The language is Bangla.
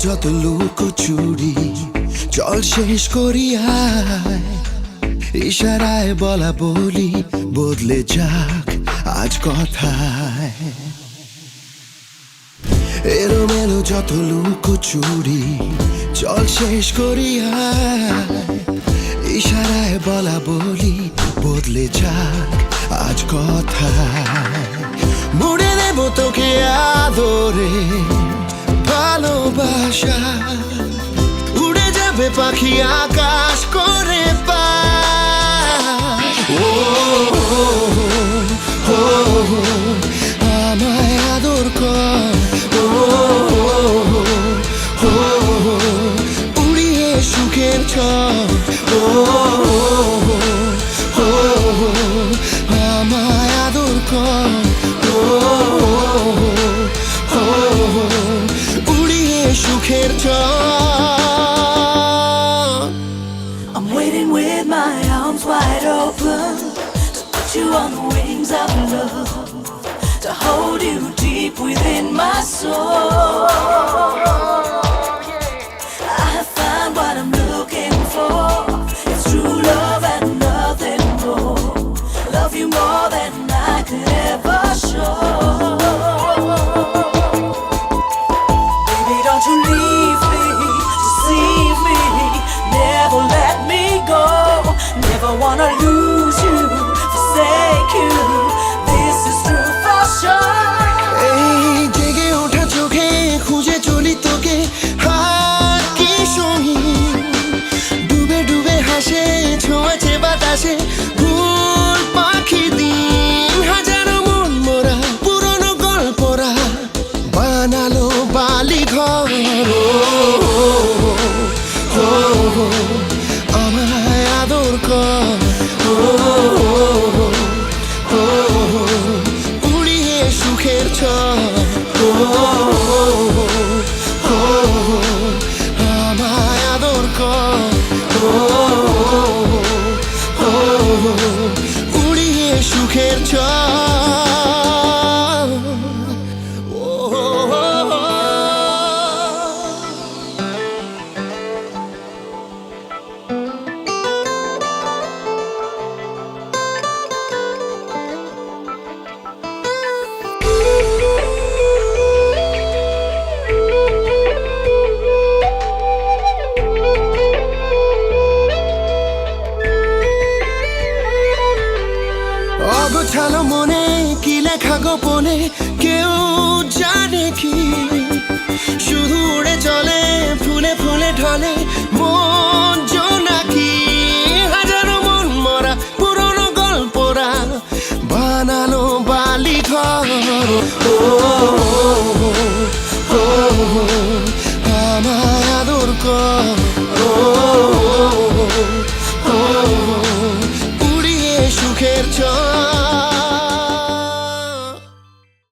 যত লুকোচুরি চল শেষ করি আয়। ইশারায় বলা বলি বদলে যাক আজ কথায়। এলোমেলো যত লুকোচুরি চল শেষ করি আয়। ইশারায় বলা বলি বদলে যাক আজ কথায়। মুড়ে দেব তোকে আদরে ভালোবাসা, উড়ে যাবে পাখি আকাশ করে পায়। আমায় আদর কর, উড়িয়ে সুখের ছড়। আমায় আদর কর, উড়িয়ে সুখের ছড়। I'm waiting with my arms wide open to put you on the wings of love, to hold you deep within my soul. I have found what I'm looking for. It's true love and nothing more. Love you more than I could ever show. Baby, don't you leave me, deceive me, never let me go. Never wanna lose you, forsake you. This is true for sure. এই জেগে ওঠা চোখে খুঁজে চলি তোকে, হার কি সঙ্গী। ডুবে ডুবে হাসে ছোঁয়াচে বাতাসে ফুল পাখি দিন। হাজারো মন মোরা পুরনো গল্পরা বানালো বালি ঘর। আমায় আদর কর, উড়িয়ে সুখের ছড়। আমায় আদর কর, উড়িয়ে সুখের ছড়। অগোছালো মনে কি লেখা গোপনে কেউ জানে কি। শুধু উড়ে চলে ফুলে ফুলে ঢলে মন জোনাকি। হাজারো মন মরা পুরনো গল্পরা বানালো বালি ঘর। আমায় আদর কর,